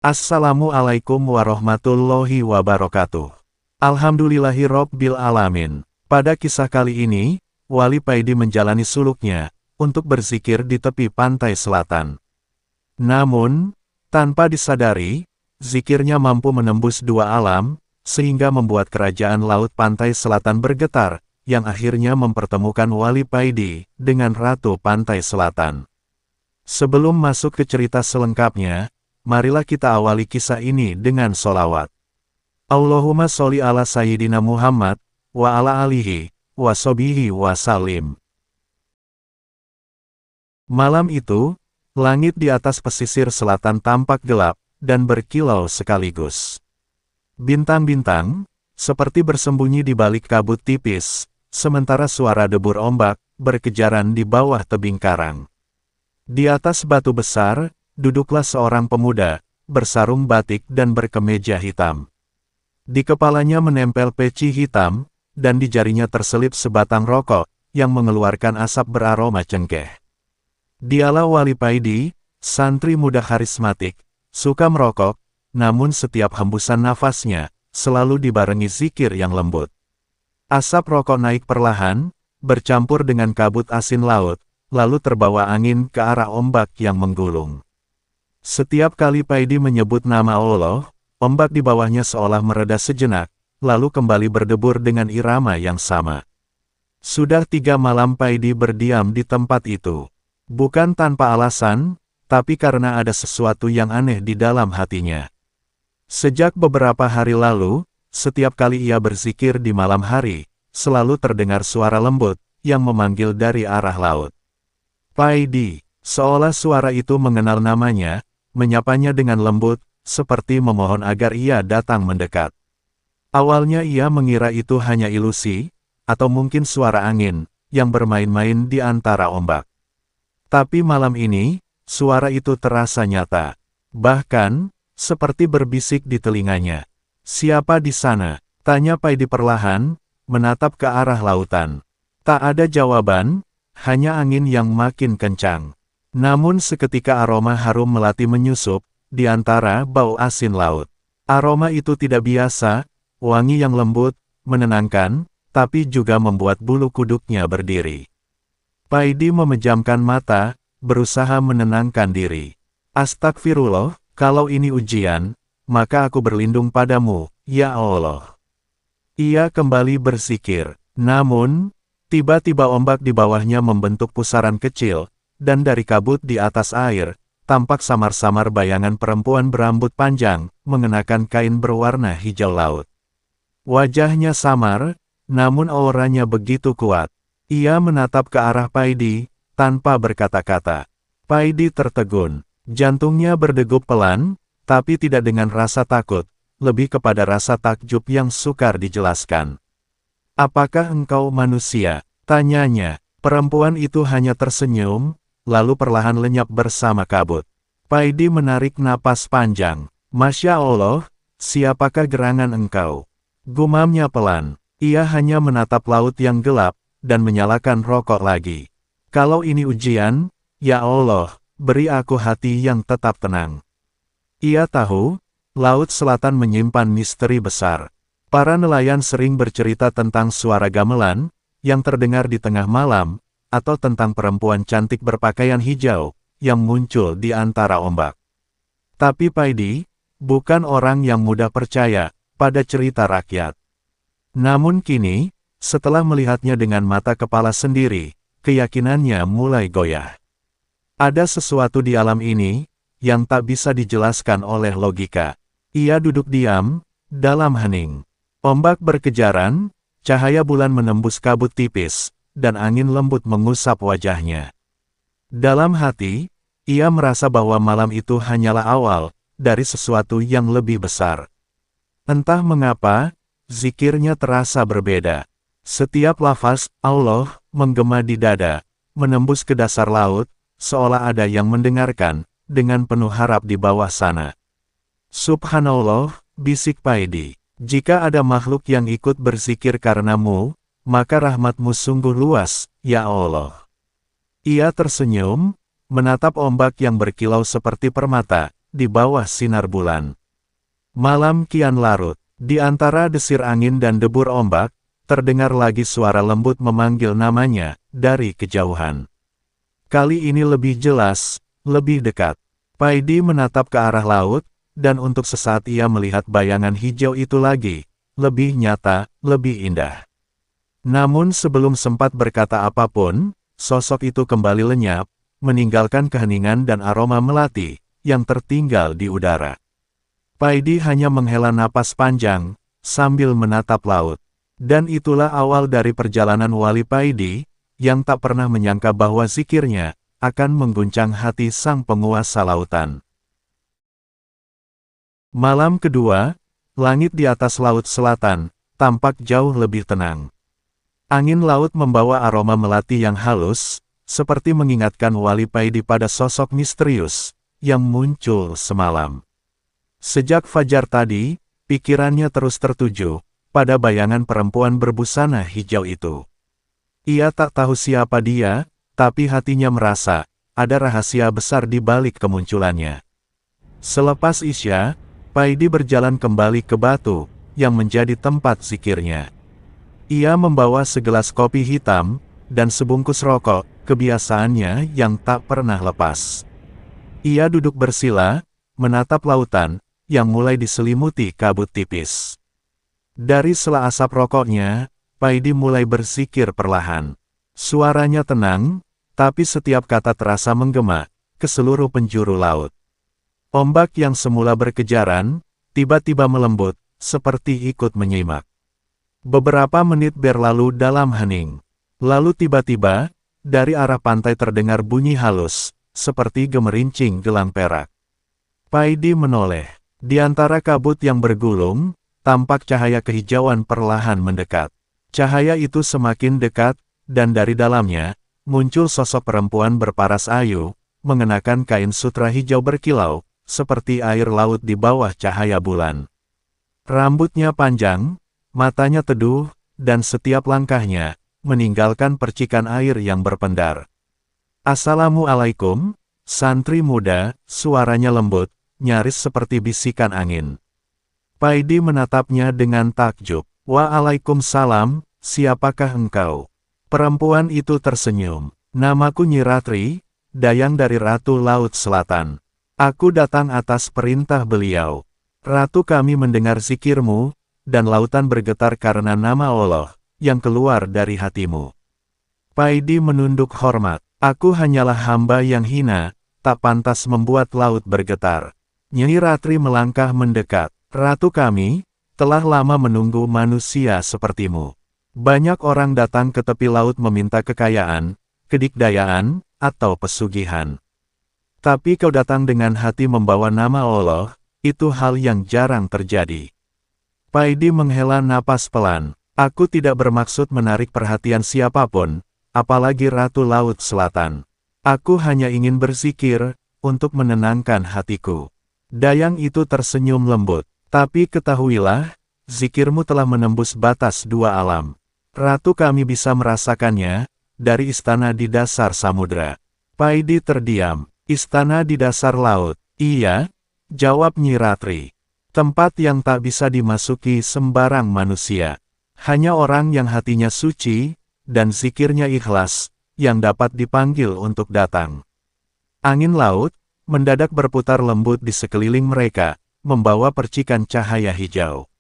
Assalamualaikum warahmatullahi wabarakatuh. Alhamdulillahirobbil alamin. Pada kisah kali ini, Wali Paidi menjalani suluknya untuk berzikir di tepi pantai selatan. Namun, tanpa disadari, zikirnya mampu menembus dua alam, sehingga membuat kerajaan laut pantai selatan bergetar, yang akhirnya mempertemukan Wali Paidi dengan Ratu Pantai Selatan. Sebelum masuk ke cerita selengkapnya, marilah kita awali kisah ini dengan sholawat. Allahumma sholli ala Sayyidina Muhammad, wa ala alihi, wa sobihi wa salim. Malam itu, langit di atas pesisir selatan tampak gelap, dan berkilau sekaligus. Bintang-bintang, seperti bersembunyi di balik kabut tipis, sementara suara debur ombak, berkejaran di bawah tebing karang. Di atas batu besar, duduklah seorang pemuda, bersarung batik dan berkemeja hitam. Di kepalanya menempel peci hitam, dan di jarinya terselip sebatang rokok, yang mengeluarkan asap beraroma cengkeh. Dialah Wali Paidi, santri muda karismatik, suka merokok, namun setiap hembusan nafasnya, selalu dibarengi zikir yang lembut. Asap rokok naik perlahan, bercampur dengan kabut asin laut, lalu terbawa angin ke arah ombak yang menggulung. Setiap kali Paidi menyebut nama Allah, ombak di bawahnya seolah mereda sejenak, lalu kembali berdebur dengan irama yang sama. Sudah 3 malam Paidi berdiam di tempat itu. Bukan tanpa alasan, tapi karena ada sesuatu yang aneh di dalam hatinya. Sejak beberapa hari lalu, setiap kali ia berzikir di malam hari, selalu terdengar suara lembut, yang memanggil dari arah laut. Paidi, seolah suara itu mengenal namanya, menyapanya dengan lembut, seperti memohon agar ia datang mendekat. Awalnya ia mengira itu hanya ilusi, atau mungkin suara angin, yang bermain-main di antara ombak. Tapi malam ini, suara itu terasa nyata. Bahkan, seperti berbisik di telinganya. "Siapa di sana?" tanya Paidi perlahan, menatap ke arah lautan. Tak ada jawaban, hanya angin yang makin kencang. Namun seketika aroma harum melati menyusup, di antara bau asin laut. Aroma itu tidak biasa, wangi yang lembut, menenangkan, tapi juga membuat bulu kuduknya berdiri. Paidi memejamkan mata, berusaha menenangkan diri. "Astagfirullah, kalau ini ujian, maka aku berlindung padamu, ya Allah." Ia kembali berzikir, namun, tiba-tiba ombak di bawahnya membentuk pusaran kecil, dan dari kabut di atas air, tampak samar-samar bayangan perempuan berambut panjang, mengenakan kain berwarna hijau laut. Wajahnya samar, namun auranya begitu kuat. Ia menatap ke arah Paidi, tanpa berkata-kata. Paidi tertegun, jantungnya berdegup pelan, tapi tidak dengan rasa takut, lebih kepada rasa takjub yang sukar dijelaskan. "Apakah engkau manusia?" tanyanya. Perempuan itu hanya tersenyum, lalu perlahan lenyap bersama kabut. Paidi menarik napas panjang. "Masya Allah, siapakah gerangan engkau?" gumamnya pelan. Ia hanya menatap laut yang gelap, dan menyalakan rokok lagi. "Kalau ini ujian, ya Allah, beri aku hati yang tetap tenang." Ia tahu, Laut Selatan menyimpan misteri besar. Para nelayan sering bercerita tentang suara gamelan, yang terdengar di tengah malam, atau tentang perempuan cantik berpakaian hijau, yang muncul di antara ombak. Tapi Paidi, bukan orang yang mudah percaya pada cerita rakyat. Namun kini, setelah melihatnya dengan mata kepala sendiri, keyakinannya mulai goyah. Ada sesuatu di alam ini, yang tak bisa dijelaskan oleh logika. Ia duduk diam, dalam hening. Ombak berkejaran, cahaya bulan menembus kabut tipis, dan angin lembut mengusap wajahnya. Dalam hati, ia merasa bahwa malam itu hanyalah awal, dari sesuatu yang lebih besar. Entah mengapa, zikirnya terasa berbeda. Setiap lafaz, Allah, menggema di dada, menembus ke dasar laut, seolah ada yang mendengarkan, dengan penuh harap di bawah sana. "Subhanallah," bisik Paidi. "Jika ada makhluk yang ikut berzikir karenamu, maka rahmatmu sungguh luas, ya Allah." Ia tersenyum, menatap ombak yang berkilau seperti permata, di bawah sinar bulan. Malam kian larut, di antara desir angin dan debur ombak, terdengar lagi suara lembut memanggil namanya dari kejauhan. Kali ini lebih jelas, lebih dekat. Paidi menatap ke arah laut, dan untuk sesaat ia melihat bayangan hijau itu lagi, lebih nyata, lebih indah. Namun sebelum sempat berkata apapun, sosok itu kembali lenyap, meninggalkan keheningan dan aroma melati yang tertinggal di udara. Paidi hanya menghela napas panjang, sambil menatap laut. Dan itulah awal dari perjalanan Wali Paidi, yang tak pernah menyangka bahwa zikirnya akan mengguncang hati sang penguasa lautan. Malam kedua, langit di atas laut selatan, tampak jauh lebih tenang. Angin laut membawa aroma melati yang halus, seperti mengingatkan Wali Paidi pada sosok misterius, yang muncul semalam. Sejak fajar tadi, pikirannya terus tertuju pada bayangan perempuan berbusana hijau itu. Ia tak tahu siapa dia, tapi hatinya merasa ada rahasia besar di balik kemunculannya. Selepas Isya, Paidi berjalan kembali ke batu yang menjadi tempat zikirnya. Ia membawa segelas kopi hitam dan sebungkus rokok, kebiasaannya yang tak pernah lepas. Ia duduk bersila, menatap lautan yang mulai diselimuti kabut tipis. Dari sela asap rokoknya, Paidi mulai berzikir perlahan. Suaranya tenang, tapi setiap kata terasa menggema ke seluruh penjuru laut. Ombak yang semula berkejaran, tiba-tiba melembut, seperti ikut menyimak. Beberapa menit berlalu dalam hening. Lalu tiba-tiba, dari arah pantai terdengar bunyi halus, seperti gemerincing gelang perak. Paidi menoleh. Di antara kabut yang bergulung, tampak cahaya kehijauan perlahan mendekat. Cahaya itu semakin dekat, dan dari dalamnya, muncul sosok perempuan berparas ayu, mengenakan kain sutra hijau berkilau, seperti air laut di bawah cahaya bulan. Rambutnya panjang, matanya teduh, dan setiap langkahnya, meninggalkan percikan air yang berpendar. "Assalamualaikum, santri muda," suaranya lembut, nyaris seperti bisikan angin. Paidi menatapnya dengan takjub. "Waalaikumsalam, siapakah engkau?" Perempuan itu tersenyum. "Namaku Nyi Ratri, dayang dari Ratu Laut Selatan. Aku datang atas perintah beliau. Ratu, kami mendengar zikirmu, dan lautan bergetar karena nama Allah yang keluar dari hatimu." Paidi menunduk hormat. "Aku hanyalah hamba yang hina, tak pantas membuat laut bergetar." Nyi Ratri melangkah mendekat. "Ratu, kami telah lama menunggu manusia sepertimu. Banyak orang datang ke tepi laut meminta kekayaan, kedikdayaan, atau pesugihan. Tapi kau datang dengan hati membawa nama Allah, itu hal yang jarang terjadi." Paidi menghela napas pelan. "Aku tidak bermaksud menarik perhatian siapapun, apalagi Ratu Laut Selatan. Aku hanya ingin berzikir, untuk menenangkan hatiku." Dayang itu tersenyum lembut. "Tapi ketahuilah, zikirmu telah menembus batas dua alam. Ratu, kami bisa merasakannya, dari istana di dasar samudra." Paidi terdiam. "Istana di dasar laut?" "Iya," jawab Nyi Ratri. "Tempat yang tak bisa dimasuki sembarang manusia. Hanya orang yang hatinya suci, dan zikirnya ikhlas, yang dapat dipanggil untuk datang." Angin laut mendadak berputar lembut di sekeliling mereka, membawa percikan cahaya hijau.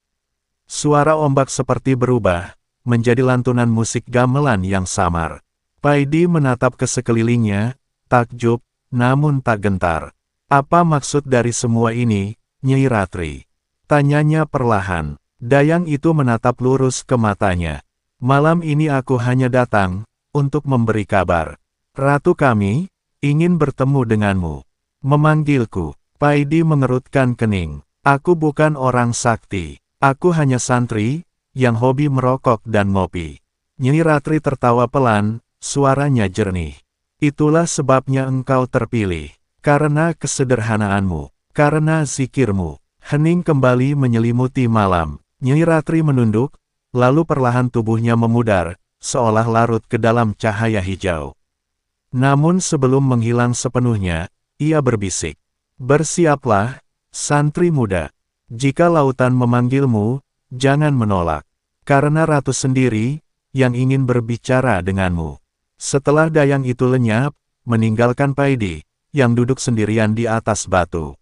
Suara ombak seperti berubah, menjadi lantunan musik gamelan yang samar. Paidi menatap ke sekelilingnya, takjub, namun tak gentar. "Apa maksud dari semua ini, Nyi Ratri?" tanyanya perlahan. Dayang itu menatap lurus ke matanya. "Malam ini aku hanya datang, untuk memberi kabar. Ratu, kami ingin bertemu denganmu." "Memanggilku?" Paidi mengerutkan kening. "Aku bukan orang sakti. Aku hanya santri, yang hobi merokok dan ngopi." Nyi Ratri tertawa pelan, suaranya jernih. "Itulah sebabnya engkau terpilih. Karena kesederhanaanmu. Karena zikirmu." Hening kembali menyelimuti malam. Nyi Ratri menunduk, lalu perlahan tubuhnya memudar, seolah larut ke dalam cahaya hijau. Namun sebelum menghilang sepenuhnya, ia berbisik. Bersiaplah, santri muda. Jika lautan memanggilmu, jangan menolak. Karena ratu sendiri, yang ingin berbicara denganmu. Setelah dayang itu lenyap, meninggalkan Paidi, yang duduk sendirian di atas batu.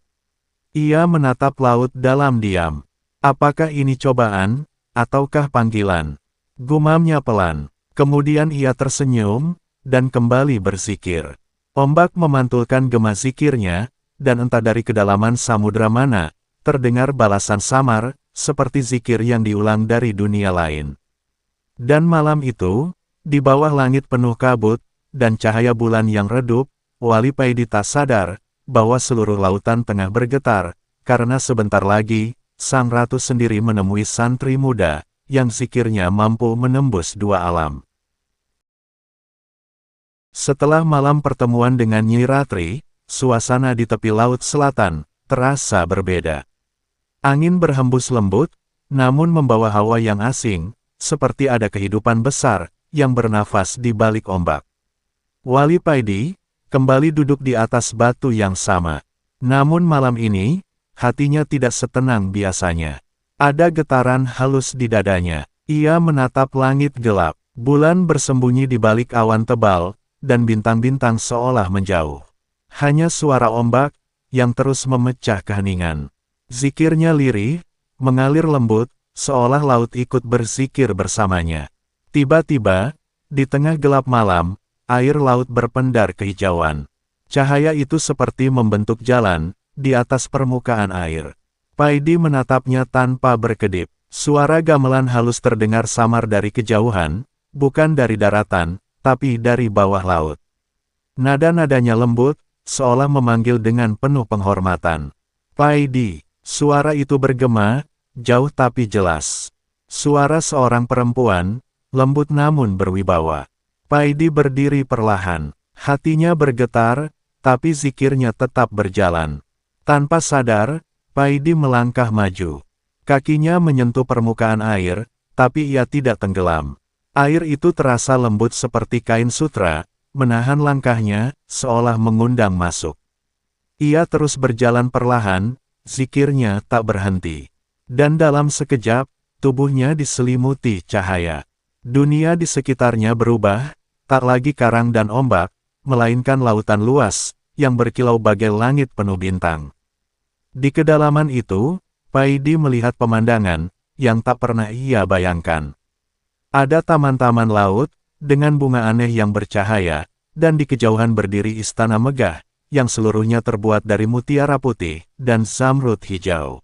Ia menatap laut dalam diam. Apakah ini cobaan, ataukah panggilan? Gumamnya pelan. Kemudian ia tersenyum, dan kembali berzikir. Ombak memantulkan gema zikirnya, dan entah dari kedalaman samudera mana, terdengar balasan samar, seperti zikir yang diulang dari dunia lain. Dan malam itu, di bawah langit penuh kabut, dan cahaya bulan yang redup, Wali Paidi tak sadar, bahwa seluruh lautan tengah bergetar, karena sebentar lagi, sang ratu sendiri menemui santri muda, yang zikirnya mampu menembus dua alam. Setelah malam pertemuan dengan Nyi Ratri, suasana di tepi laut selatan, terasa berbeda. Angin berhembus lembut, namun membawa hawa yang asing, seperti ada kehidupan besar, yang bernafas di balik ombak. Wali Paidi, kembali duduk di atas batu yang sama. Namun malam ini, hatinya tidak setenang biasanya. Ada getaran halus di dadanya. Ia menatap langit gelap, bulan bersembunyi di balik awan tebal, dan bintang-bintang seolah menjauh. Hanya suara ombak, yang terus memecah keheningan. Zikirnya lirih, mengalir lembut, seolah laut ikut berzikir bersamanya. Tiba-tiba, di tengah gelap malam, air laut berpendar kehijauan. Cahaya itu seperti membentuk jalan, di atas permukaan air. Paidi menatapnya tanpa berkedip. Suara gamelan halus terdengar samar dari kejauhan, bukan dari daratan, tapi dari bawah laut. Nada-nadanya lembut, seolah memanggil dengan penuh penghormatan. Paidi, suara itu bergema, jauh tapi jelas. Suara seorang perempuan, lembut namun berwibawa. Paidi berdiri perlahan, hatinya bergetar, tapi zikirnya tetap berjalan. Tanpa sadar, Paidi melangkah maju. Kakinya menyentuh permukaan air, tapi ia tidak tenggelam. Air itu terasa lembut seperti kain sutra, menahan langkahnya, seolah mengundang masuk. Ia terus berjalan perlahan, zikirnya tak berhenti. Dan dalam sekejap, tubuhnya diselimuti cahaya. Dunia di sekitarnya berubah, tak lagi karang dan ombak, melainkan lautan luas, yang berkilau bagai langit penuh bintang. Di kedalaman itu, Paidi melihat pemandangan, yang tak pernah ia bayangkan. Ada taman-taman laut, dengan bunga aneh yang bercahaya, dan di kejauhan berdiri istana megah, yang seluruhnya terbuat dari mutiara putih, dan zamrud hijau.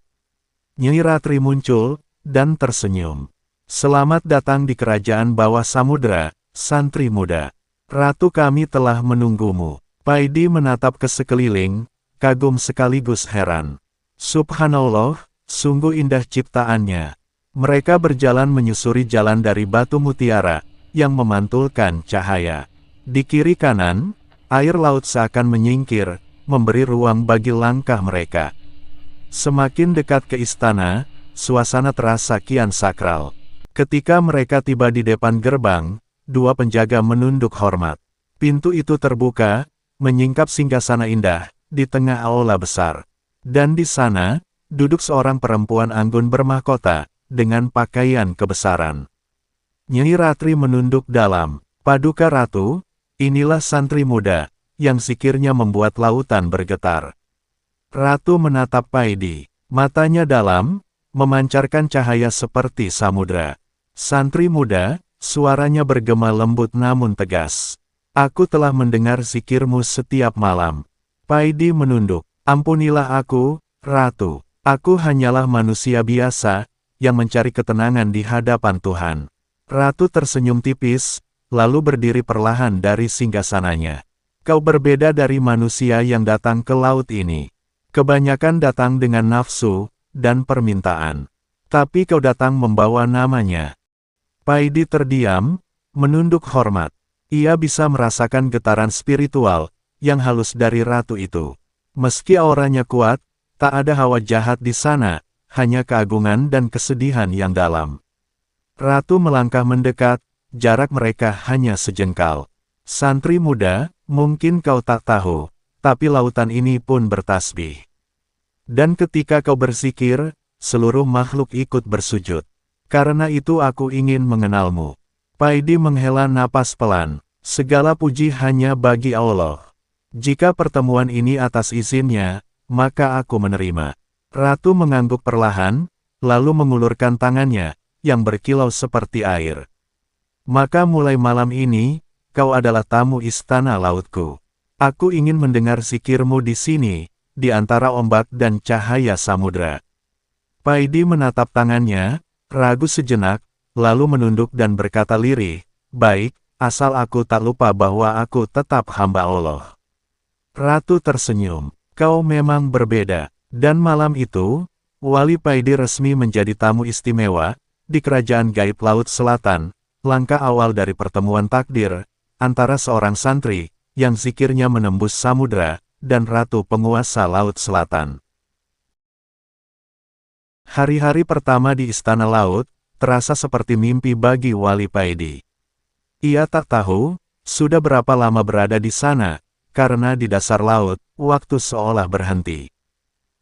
Nyi Ratri muncul, dan tersenyum. Selamat datang di kerajaan bawah samudera, santri muda. Ratu kami telah menunggumu. Paidi menatap ke sekeliling, kagum sekaligus heran. Subhanallah, sungguh indah ciptaannya. Mereka berjalan menyusuri jalan dari batu mutiara, yang memantulkan cahaya. Di kiri kanan, air laut seakan menyingkir, memberi ruang bagi langkah mereka. Semakin dekat ke istana, suasana terasa kian sakral. Ketika mereka tiba di depan gerbang, dua penjaga menunduk hormat. Pintu itu terbuka, menyingkap singgasana indah, di tengah aula besar. Dan di sana, duduk seorang perempuan anggun bermahkota, dengan pakaian kebesaran. Nyi Ratri menunduk dalam. Paduka Ratu, inilah santri muda, yang zikirnya membuat lautan bergetar. Ratu menatap Paidi. Matanya dalam, memancarkan cahaya seperti samudra. Santri muda, suaranya bergema lembut namun tegas. Aku telah mendengar zikirmu setiap malam. Paidi menunduk. Ampunilah aku, Ratu. Aku hanyalah manusia biasa, yang mencari ketenangan di hadapan Tuhan. Ratu tersenyum tipis, lalu berdiri perlahan dari singgasananya. Kau berbeda dari manusia yang datang ke laut ini. Kebanyakan datang dengan nafsu, dan permintaan. Tapi kau datang membawa namanya. Paidi terdiam, menunduk hormat. Ia bisa merasakan getaran spiritual, yang halus dari ratu itu. Meski auranya kuat, tak ada hawa jahat di sana, hanya keagungan dan kesedihan yang dalam. Ratu melangkah mendekat, jarak mereka hanya sejengkal. Santri muda, mungkin kau tak tahu, tapi lautan ini pun bertasbih. Dan ketika kau berzikir, seluruh makhluk ikut bersujud. Karena itu aku ingin mengenalmu. Paidi menghela napas pelan. Segala puji hanya bagi Allah. Jika pertemuan ini atas izinnya, maka aku menerima. Ratu mengangguk perlahan, lalu mengulurkan tangannya, yang berkilau seperti air. Maka mulai malam ini, kau adalah tamu istana lautku. Aku ingin mendengar zikirmu di sini, di antara ombak dan cahaya samudra. Paidi menatap tangannya, ragu sejenak, lalu menunduk dan berkata lirih, baik, asal aku tak lupa bahwa aku tetap hamba Allah. Ratu tersenyum, kau memang berbeda. Dan malam itu, Wali Paidi resmi menjadi tamu istimewa, di kerajaan gaib Laut Selatan, langkah awal dari pertemuan takdir, antara seorang santri, yang zikirnya menembus samudra, dan ratu penguasa Laut Selatan. Hari-hari pertama di Istana Laut, terasa seperti mimpi bagi Wali Paidi. Ia tak tahu, sudah berapa lama berada di sana, karena di dasar laut, waktu seolah berhenti.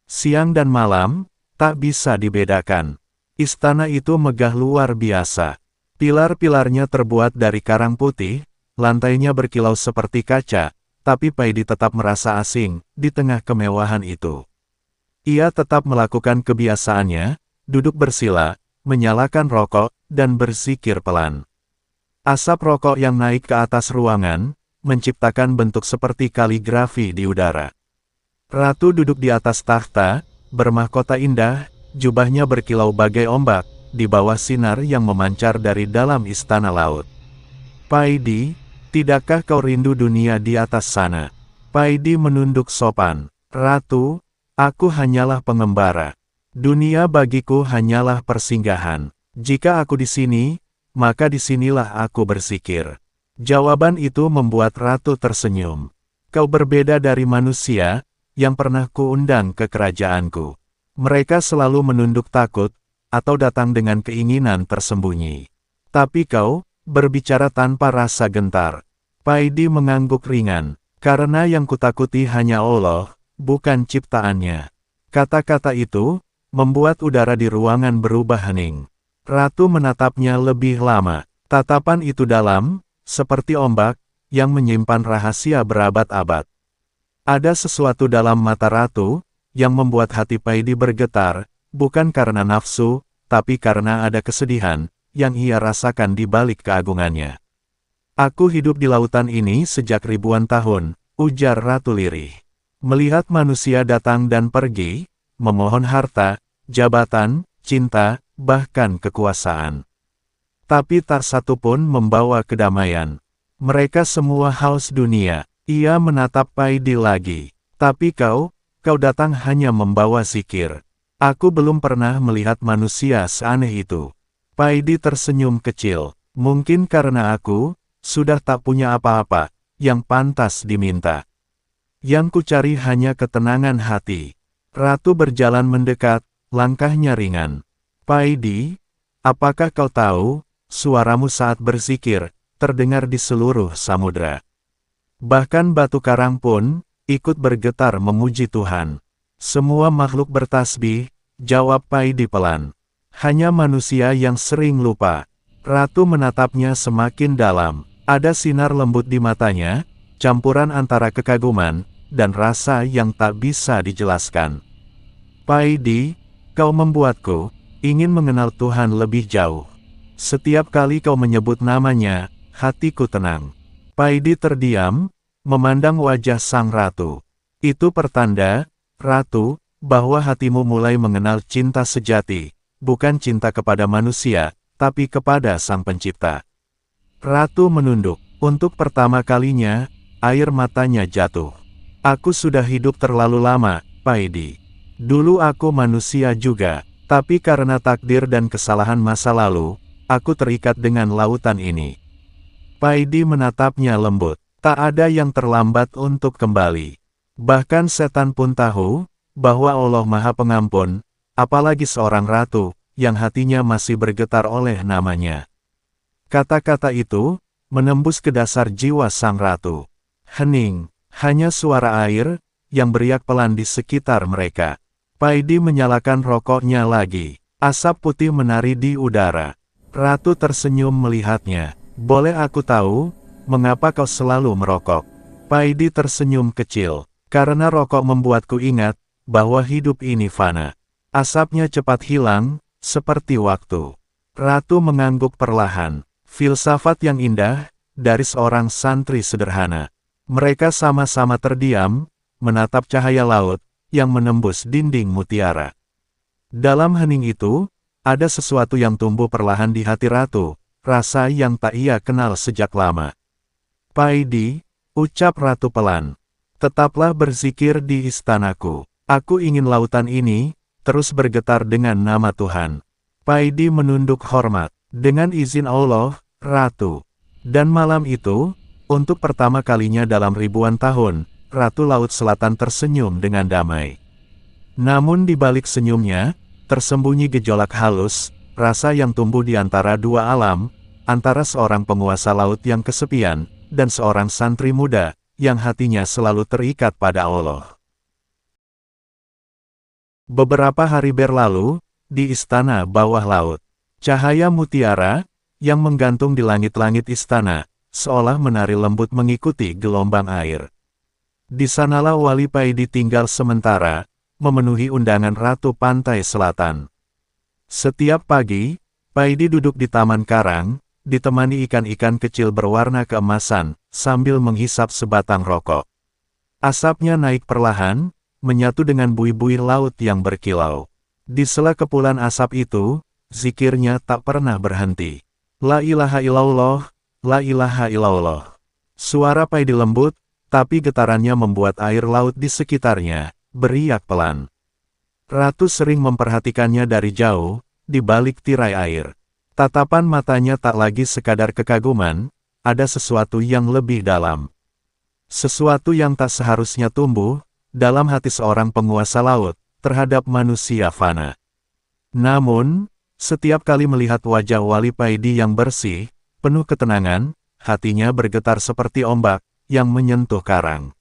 Siang dan malam, tak bisa dibedakan. Istana itu megah luar biasa. Pilar-pilarnya terbuat dari karang putih, lantainya berkilau seperti kaca, tapi Paidi tetap merasa asing, di tengah kemewahan itu. Ia tetap melakukan kebiasaannya, duduk bersila, menyalakan rokok, dan berzikir pelan. Asap rokok yang naik ke atas ruangan, menciptakan bentuk seperti kaligrafi di udara. Ratu duduk di atas takhta, bermahkota indah, jubahnya berkilau bagai ombak, di bawah sinar yang memancar dari dalam istana laut. Paidi, tidakkah kau rindu dunia di atas sana? Paidi menunduk sopan. Ratu, aku hanyalah pengembara. Dunia bagiku hanyalah persinggahan. Jika aku di sini, maka disinilah aku berzikir. Jawaban itu membuat Ratu tersenyum. Kau berbeda dari manusia, yang pernah kuundang ke kerajaanku. Mereka selalu menunduk takut, atau datang dengan keinginan tersembunyi. Tapi kau, berbicara tanpa rasa gentar. Paidi mengangguk ringan, karena yang kutakuti hanya Allah, bukan ciptaannya. Kata-kata itu, membuat udara di ruangan berubah hening. Ratu menatapnya lebih lama. Tatapan itu dalam, seperti ombak, yang menyimpan rahasia berabad-abad. Ada sesuatu dalam mata Ratu, yang membuat hati Paidi bergetar, bukan karena nafsu, tapi karena ada kesedihan, yang ia rasakan di balik keagungannya. Aku hidup di lautan ini sejak ribuan tahun, ujar Ratu lirih. Melihat manusia datang dan pergi, memohon harta, jabatan, cinta, bahkan kekuasaan. Tapi tak satu pun membawa kedamaian. Mereka semua haus dunia. Ia menatap Paidi lagi. Tapi kau datang hanya membawa zikir. Aku belum pernah melihat manusia seaneh itu. Paidi tersenyum kecil. Mungkin karena aku, sudah tak punya apa-apa, yang pantas diminta. Yang kucari hanya ketenangan hati. Ratu berjalan mendekat, langkahnya ringan. Paidi, apakah kau tahu, suaramu saat berzikir, terdengar di seluruh samudra. Bahkan batu karang pun, ikut bergetar memuji Tuhan. Semua makhluk bertasbih, jawab Paidi pelan. Hanya manusia yang sering lupa. Ratu menatapnya semakin dalam. Ada sinar lembut di matanya, campuran antara kekaguman, dan rasa yang tak bisa dijelaskan. Paidi, kau membuatku, ingin mengenal Tuhan lebih jauh. Setiap kali kau menyebut namanya, hatiku tenang. Paidi terdiam, memandang wajah sang ratu. Itu pertanda, Ratu, bahwa hatimu mulai mengenal cinta sejati, bukan cinta kepada manusia, tapi kepada Sang Pencipta. Ratu menunduk. Untuk pertama kalinya, air matanya jatuh. Aku sudah hidup terlalu lama, Paidi. Dulu aku manusia juga, tapi karena takdir dan kesalahan masa lalu, aku terikat dengan lautan ini. Paidi menatapnya lembut. Tak ada yang terlambat untuk kembali. Bahkan setan pun tahu, bahwa Allah Maha Pengampun, apalagi seorang ratu, yang hatinya masih bergetar oleh namanya. Kata-kata itu, menembus ke dasar jiwa sang ratu. Hening, hanya suara air, yang beriak pelan di sekitar mereka. Paidi menyalakan rokoknya lagi. Asap putih menari di udara. Ratu tersenyum melihatnya. Boleh aku tahu, mengapa kau selalu merokok? Paidi tersenyum kecil. Karena rokok membuatku ingat, bahwa hidup ini fana. Asapnya cepat hilang, seperti waktu. Ratu mengangguk perlahan. Filsafat yang indah, dari seorang santri sederhana. Mereka sama-sama terdiam, menatap cahaya laut, yang menembus dinding mutiara. Dalam hening itu, ada sesuatu yang tumbuh perlahan di hati Ratu, rasa yang tak ia kenal sejak lama. Paidi, ucap Ratu pelan. Tetaplah berzikir di istanaku. Aku ingin lautan ini, terus bergetar dengan nama Tuhan. Paidi menunduk hormat. Dengan izin Allah, Ratu. Dan malam itu, untuk pertama kalinya dalam ribuan tahun, Ratu Laut Selatan tersenyum dengan damai. Namun di balik senyumnya, tersembunyi gejolak halus, rasa yang tumbuh di antara dua alam, antara seorang penguasa laut yang kesepian, dan seorang santri muda, yang hatinya selalu terikat pada Allah. Beberapa hari berlalu, di istana bawah laut, cahaya mutiara, yang menggantung di langit-langit istana, seolah menari lembut mengikuti gelombang air. Di sanalah Wali Paidi tinggal sementara, memenuhi undangan Ratu Pantai Selatan. Setiap pagi, Paidi duduk di taman karang, ditemani ikan-ikan kecil berwarna keemasan, sambil menghisap sebatang rokok. Asapnya naik perlahan, menyatu dengan buih-buih laut yang berkilau. Di sela kepulan asap itu, zikirnya tak pernah berhenti. La ilaha illallah, la ilaha illallah. Suara Paidi lembut, tapi getarannya membuat air laut di sekitarnya beriak pelan. Ratu sering memperhatikannya dari jauh, di balik tirai air. Tatapan matanya tak lagi sekadar kekaguman, ada sesuatu yang lebih dalam. Sesuatu yang tak seharusnya tumbuh, dalam hati seorang penguasa laut, terhadap manusia fana. Namun, setiap kali melihat wajah Wali Paidi yang bersih, penuh ketenangan, hatinya bergetar seperti ombak, yang menyentuh karang.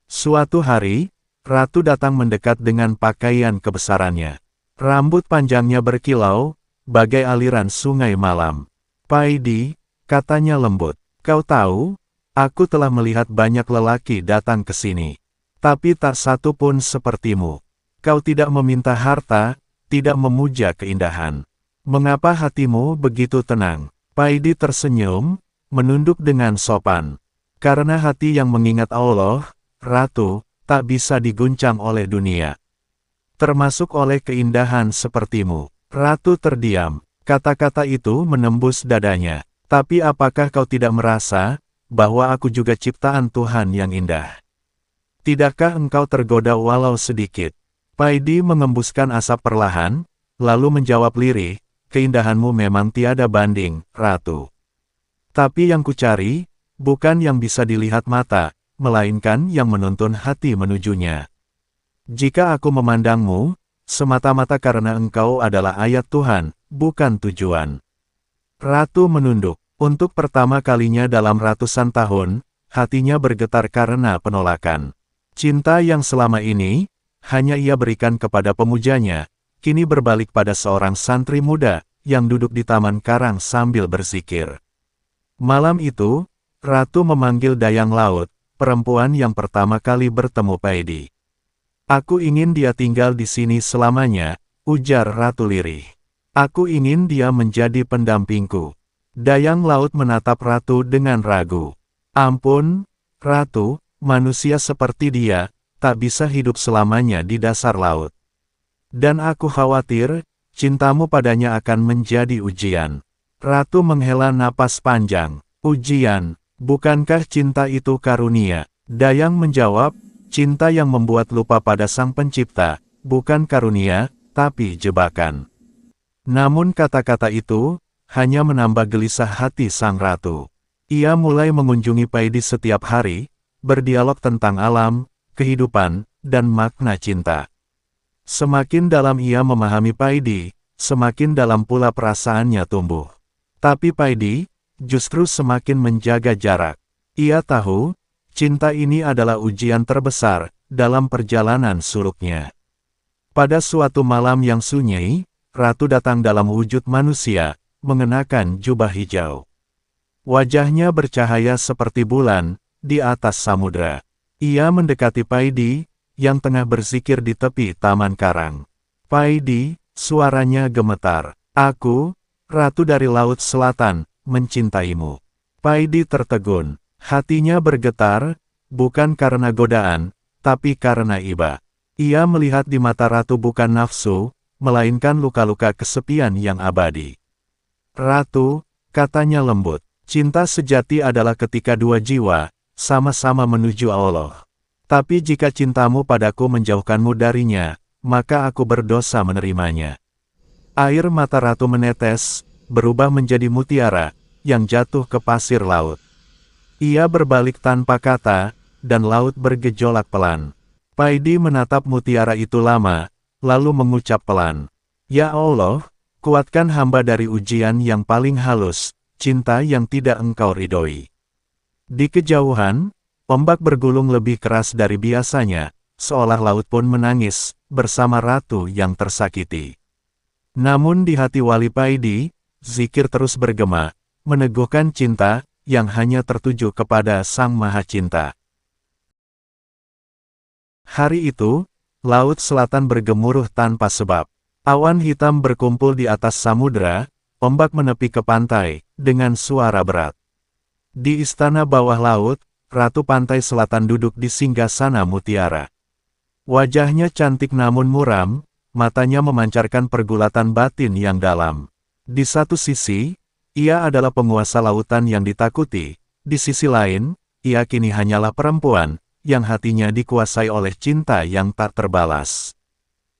Suatu hari, Ratu datang mendekat dengan pakaian kebesarannya. Rambut panjangnya berkilau, bagai aliran sungai malam. Paidi, katanya lembut, kau tahu, aku telah melihat banyak lelaki datang ke sini. Tapi tak satu pun sepertimu. Kau tidak meminta harta, tidak memuja keindahan. Mengapa hatimu begitu tenang? Paidi tersenyum, menunduk dengan sopan. Karena hati yang mengingat Allah, Ratu, tak bisa diguncang oleh dunia. Termasuk oleh keindahan sepertimu. Ratu terdiam. Kata-kata itu menembus dadanya. Tapi apakah kau tidak merasa, bahwa aku juga ciptaan Tuhan yang indah? Tidakkah engkau tergoda walau sedikit? Paidi mengembuskan asap perlahan, lalu menjawab lirih, keindahanmu memang tiada banding, Ratu. Tapi yang kucari, bukan yang bisa dilihat mata, melainkan yang menuntun hati menujunya. Jika aku memandangmu, semata-mata karena engkau adalah ayat Tuhan, bukan tujuan. Ratu menunduk. Untuk pertama kalinya dalam ratusan tahun, hatinya bergetar karena penolakan. Cinta yang selama ini, hanya ia berikan kepada pemujanya, kini berbalik pada seorang santri muda, yang duduk di taman karang sambil berzikir. Malam itu, Ratu memanggil Dayang Laut, perempuan yang pertama kali bertemu Paidi. Aku ingin dia tinggal di sini selamanya, ujar Ratu lirih. Aku ingin dia menjadi pendampingku. Dayang Laut menatap Ratu dengan ragu. Ampun, Ratu, manusia seperti dia, tak bisa hidup selamanya di dasar laut. Dan aku khawatir, cintamu padanya akan menjadi ujian. Ratu menghela napas panjang. Ujian. Bukankah cinta itu karunia? Dayang menjawab, cinta yang membuat lupa pada Sang Pencipta, bukan karunia, tapi jebakan. Namun kata-kata itu, hanya menambah gelisah hati Sang Ratu. Ia mulai mengunjungi Paidi setiap hari, berdialog tentang alam, kehidupan, dan makna cinta. Semakin dalam ia memahami Paidi, semakin dalam pula perasaannya tumbuh. Tapi Paidi, justru semakin menjaga jarak. Ia tahu, cinta ini adalah ujian terbesar, dalam perjalanan suluknya. Pada suatu malam yang sunyi, ratu datang dalam wujud manusia, mengenakan jubah hijau. Wajahnya bercahaya seperti bulan, di atas samudera. Ia mendekati Paidi, yang tengah berzikir di tepi taman karang. Paidi, suaranya gemetar. Aku, ratu dari Laut Selatan, mencintaimu. Paidi tertegun. Hatinya bergetar, bukan karena godaan, tapi karena iba. Ia melihat di mata ratu bukan nafsu, melainkan luka-luka kesepian yang abadi. Ratu, katanya lembut, cinta sejati adalah ketika dua jiwa, sama-sama menuju Allah. Tapi jika cintamu padaku menjauhkanmu darinya, maka aku berdosa menerimanya. Air mata ratu menetes, berubah menjadi mutiara, yang jatuh ke pasir laut. Ia berbalik tanpa kata, dan laut bergejolak pelan. Paidi menatap mutiara itu lama, lalu mengucap pelan, "Ya Allah, kuatkan hamba dari ujian yang paling halus, cinta yang tidak engkau ridhoi." Di kejauhan, ombak bergulung lebih keras dari biasanya, seolah laut pun menangis, bersama ratu yang tersakiti. Namun di hati Wali Paidi, zikir terus bergema, meneguhkan cinta, yang hanya tertuju kepada Sang Maha Cinta. Hari itu, Laut Selatan bergemuruh tanpa sebab. Awan hitam berkumpul di atas samudera, ombak menepi ke pantai, dengan suara berat. Di istana bawah laut, Ratu Pantai Selatan duduk di singgasana mutiara. Wajahnya cantik namun muram, matanya memancarkan pergulatan batin yang dalam. Di satu sisi, ia adalah penguasa lautan yang ditakuti, di sisi lain, ia kini hanyalah perempuan, yang hatinya dikuasai oleh cinta yang tak terbalas.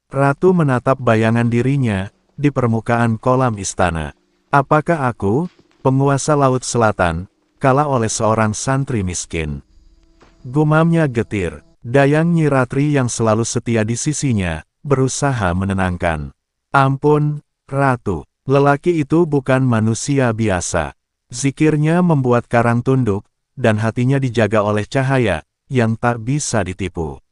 Ratu menatap bayangan dirinya, di permukaan kolam istana. Apakah aku, penguasa Laut Selatan, kalah oleh seorang santri miskin? Gumamnya getir. Dayang Nyi Ratri yang selalu setia di sisinya, berusaha menenangkan. Ampun, Ratu, lelaki itu bukan manusia biasa. Zikirnya membuat karang tunduk, dan hatinya dijaga oleh cahaya, yang tak bisa ditipu.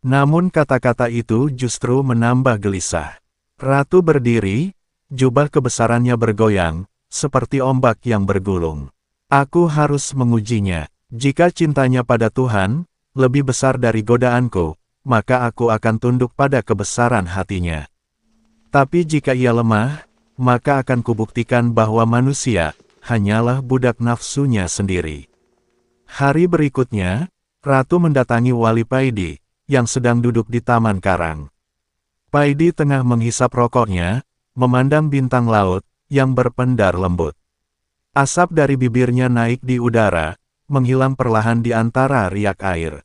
Namun kata-kata itu justru menambah gelisah. Ratu berdiri, jubah kebesarannya bergoyang, seperti ombak yang bergulung. Aku harus mengujinya. Jika cintanya pada Tuhan, lebih besar dari godaanku, maka aku akan tunduk pada kebesaran hatinya. Tapi jika ia lemah, maka akan kubuktikan bahwa manusia, hanyalah budak nafsunya sendiri. Hari berikutnya, Ratu mendatangi Wali Paidi, yang sedang duduk di taman karang. Paidi tengah menghisap rokoknya, memandang bintang laut, yang berpendar lembut. Asap dari bibirnya naik di udara, menghilang perlahan di antara riak air.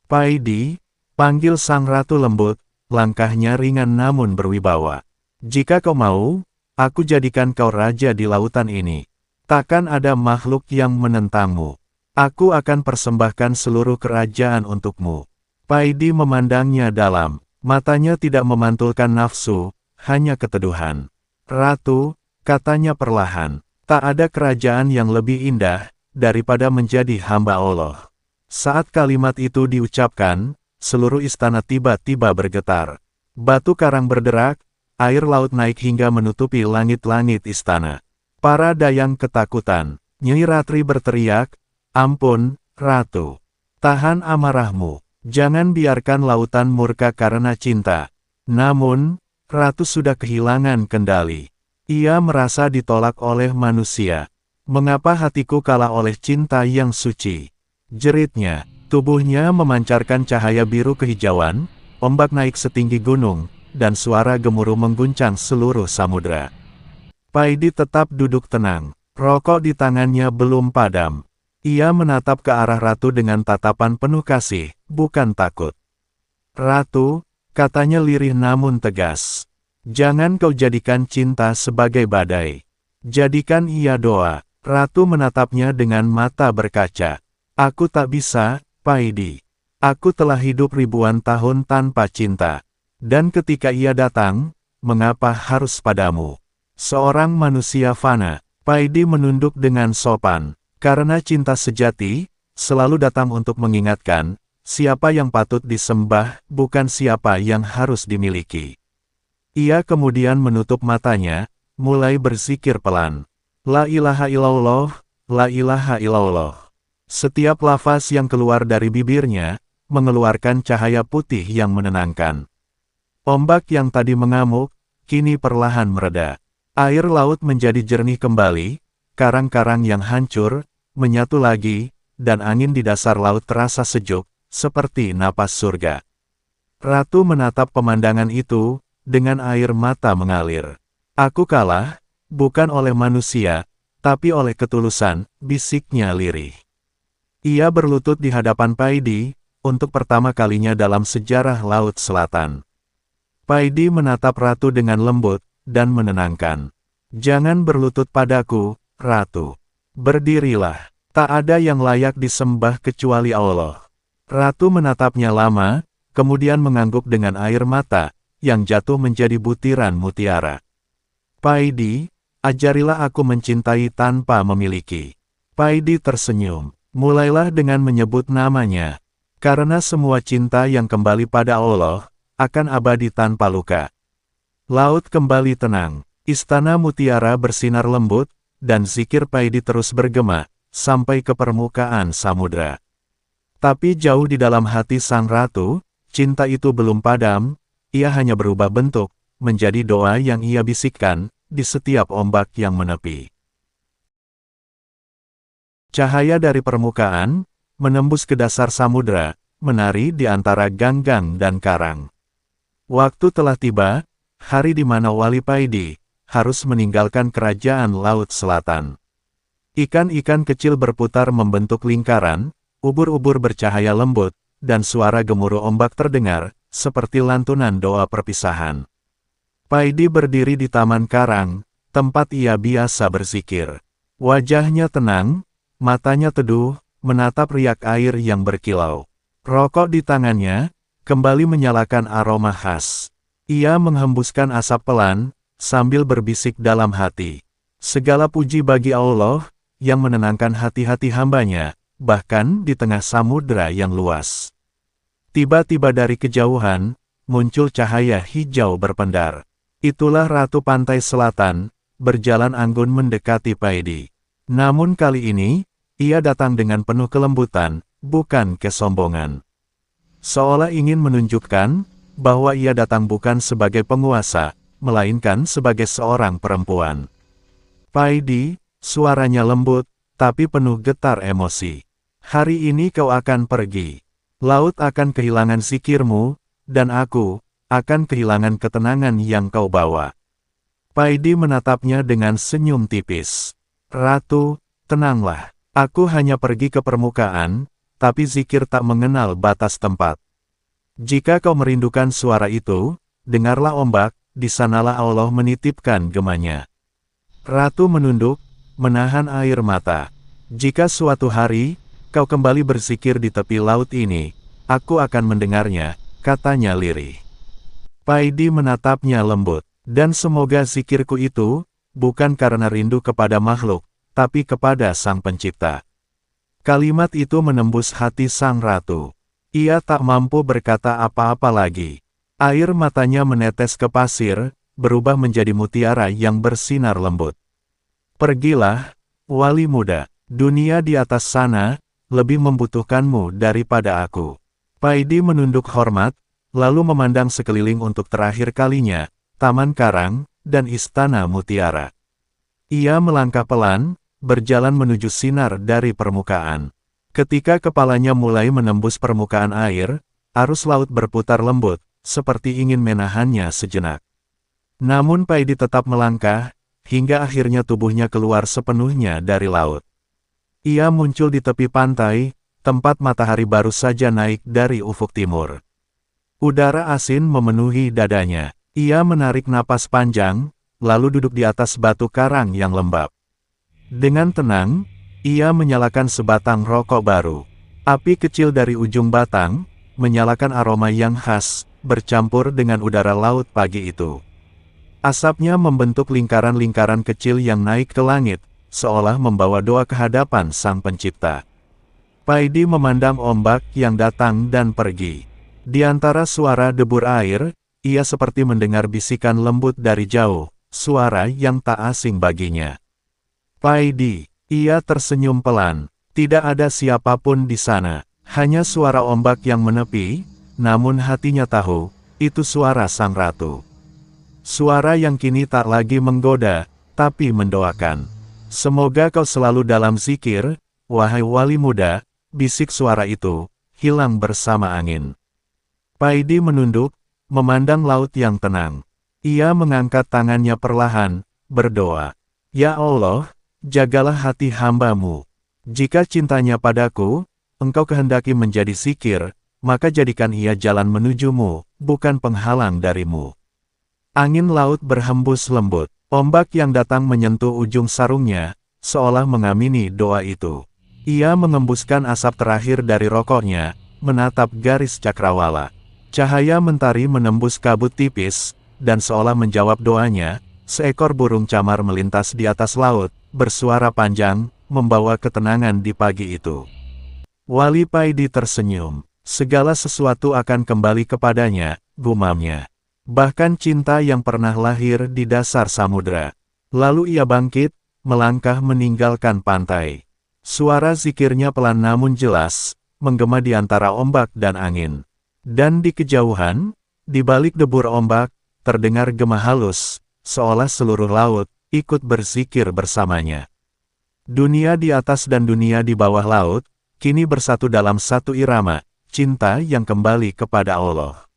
"Paidi," panggil sang ratu lembut, langkahnya ringan namun berwibawa. "Jika kau mau, aku jadikan kau raja di lautan ini. Takkan ada makhluk yang menentangmu. Aku akan persembahkan seluruh kerajaan untukmu." Paidi memandangnya dalam, matanya tidak memantulkan nafsu, hanya keteduhan. "Ratu," katanya perlahan, "tak ada kerajaan yang lebih indah, daripada menjadi hamba Allah." Saat kalimat itu diucapkan, seluruh istana tiba-tiba bergetar. Batu karang berderak, air laut naik hingga menutupi langit-langit istana. Para dayang ketakutan. Nyi Ratri berteriak, "Ampun, Ratu. Tahan amarahmu. Jangan biarkan lautan murka karena cinta." Namun, Ratu sudah kehilangan kendali. Ia merasa ditolak oleh manusia. "Mengapa hatiku kalah oleh cinta yang suci?" jeritnya. Tubuhnya memancarkan cahaya biru kehijauan, ombak naik setinggi gunung, dan suara gemuruh mengguncang seluruh samudera. Paidi tetap duduk tenang. Rokok di tangannya belum padam. Ia menatap ke arah Ratu dengan tatapan penuh kasih, bukan takut. "Ratu," katanya lirih namun tegas, "jangan kau jadikan cinta sebagai badai. Jadikan ia doa." Ratu menatapnya dengan mata berkaca. "Aku tak bisa, Paidi. Aku telah hidup ribuan tahun tanpa cinta. Dan ketika ia datang, mengapa harus padamu? Seorang manusia fana." Paidi menunduk dengan sopan. Karena cinta sejati, selalu datang untuk mengingatkan, siapa yang patut disembah, bukan siapa yang harus dimiliki. Ia kemudian menutup matanya, mulai berzikir pelan. La ilaha illallah, la ilaha illallah. Setiap lafaz yang keluar dari bibirnya, mengeluarkan cahaya putih yang menenangkan. Ombak yang tadi mengamuk, kini perlahan mereda. Air laut menjadi jernih kembali, karang-karang yang hancur, menyatu lagi, dan angin di dasar laut terasa sejuk, seperti napas surga. Ratu menatap pemandangan itu, dengan air mata mengalir. Aku kalah, bukan oleh manusia, tapi oleh ketulusan, bisiknya lirih. Ia berlutut di hadapan Paidi, untuk pertama kalinya dalam sejarah Laut Selatan. Paidi menatap Ratu dengan lembut, dan menenangkan. Jangan berlutut padaku, Ratu. Berdirilah. Tak ada yang layak disembah kecuali Allah. Ratu menatapnya lama, kemudian mengangguk dengan air mata, yang jatuh menjadi butiran mutiara. Paidi, ajarilah aku mencintai tanpa memiliki. Paidi tersenyum. Mulailah dengan menyebut namanya. Karena semua cinta yang kembali pada Allah, akan abadi tanpa luka. Laut kembali tenang. Istana mutiara bersinar lembut, dan zikir Paidi terus bergema, sampai ke permukaan samudra. Tapi jauh di dalam hati sang ratu, cinta itu belum padam, ia hanya berubah bentuk, menjadi doa yang ia bisikkan, di setiap ombak yang menepi. Cahaya dari permukaan, menembus ke dasar samudra, menari di antara ganggang dan karang. Waktu telah tiba, hari di mana Wali Paidi harus meninggalkan kerajaan Laut Selatan. Ikan-ikan kecil berputar membentuk lingkaran, ubur-ubur bercahaya lembut, dan suara gemuruh ombak terdengar, seperti lantunan doa perpisahan. Paidi berdiri di taman karang, tempat ia biasa berzikir. Wajahnya tenang, matanya teduh, menatap riak air yang berkilau. Rokok di tangannya, kembali menyalakan aroma khas. Ia menghembuskan asap pelan, sambil berbisik dalam hati. Segala puji bagi Allah, yang menenangkan hati-hati hambanya, bahkan di tengah samudra yang luas. Tiba-tiba dari kejauhan, muncul cahaya hijau berpendar. Itulah Ratu Pantai Selatan, berjalan anggun mendekati Paidi. Namun kali ini, ia datang dengan penuh kelembutan, bukan kesombongan. Seolah ingin menunjukkan, bahwa ia datang bukan sebagai penguasa, melainkan sebagai seorang perempuan. Paidi, suaranya lembut, tapi penuh getar emosi. Hari ini kau akan pergi. Laut akan kehilangan zikirmu, dan aku akan kehilangan ketenangan yang kau bawa. Paidi menatapnya dengan senyum tipis. Ratu, tenanglah. Aku hanya pergi ke permukaan, tapi zikir tak mengenal batas tempat. Jika kau merindukan suara itu, dengarlah ombak, di sanalah Allah menitipkan gemanya. Ratu menunduk, menahan air mata. Jika suatu hari, kau kembali berzikir di tepi laut ini, aku akan mendengarnya, katanya lirih. Paidi menatapnya lembut, dan semoga zikirku itu, bukan karena rindu kepada makhluk, tapi kepada Sang Pencipta. Kalimat itu menembus hati sang ratu. Ia tak mampu berkata apa-apa lagi. Air matanya menetes ke pasir, berubah menjadi mutiara yang bersinar lembut. Pergilah, wali muda. Dunia di atas sana, lebih membutuhkanmu daripada aku. Paidi menunduk hormat, lalu memandang sekeliling untuk terakhir kalinya, taman karang, dan istana mutiara. Ia melangkah pelan, berjalan menuju sinar dari permukaan. Ketika kepalanya mulai menembus permukaan air, arus laut berputar lembut, seperti ingin menahannya sejenak. Namun Paidi tetap melangkah, hingga akhirnya tubuhnya keluar sepenuhnya dari laut. Ia muncul di tepi pantai, tempat matahari baru saja naik dari ufuk timur. Udara asin memenuhi dadanya. Ia menarik napas panjang, lalu duduk di atas batu karang yang lembab. Dengan tenang, ia menyalakan sebatang rokok baru. Api kecil dari ujung batang, menyalakan aroma yang khas, bercampur dengan udara laut pagi itu. Asapnya membentuk lingkaran-lingkaran kecil yang naik ke langit, seolah membawa doa ke hadapan Sang Pencipta. Paidi memandang ombak yang datang dan pergi. Di antara suara debur air, ia seperti mendengar bisikan lembut dari jauh, suara yang tak asing baginya. Paidi, ia tersenyum pelan. Tidak ada siapapun di sana, hanya suara ombak yang menepi, namun hatinya tahu, itu suara sang ratu. Suara yang kini tak lagi menggoda, tapi mendoakan. Semoga kau selalu dalam zikir, wahai wali muda, bisik suara itu, hilang bersama angin. Paidi menunduk, memandang laut yang tenang. Ia mengangkat tangannya perlahan, berdoa. Ya Allah, jagalah hati hamba-Mu. Jika cintanya padaku, Engkau kehendaki menjadi zikir, maka jadikan ia jalan menuju-Mu, bukan penghalang dari-Mu. Angin laut berhembus lembut. Ombak yang datang menyentuh ujung sarungnya, seolah mengamini doa itu. Ia mengembuskan asap terakhir dari rokoknya, menatap garis cakrawala. Cahaya mentari menembus kabut tipis, dan seolah menjawab doanya, seekor burung camar melintas di atas laut, bersuara panjang, membawa ketenangan di pagi itu. Wali Paidi tersenyum. Segala sesuatu akan kembali kepadanya, gumamnya. Bahkan cinta yang pernah lahir di dasar samudera. Lalu ia bangkit, melangkah meninggalkan pantai. Suara zikirnya pelan namun jelas, menggema di antara ombak dan angin. Dan di kejauhan, di balik debur ombak, terdengar gema halus, seolah seluruh laut ikut berzikir bersamanya. Dunia di atas dan dunia di bawah laut, kini bersatu dalam satu irama, cinta yang kembali kepada Allah.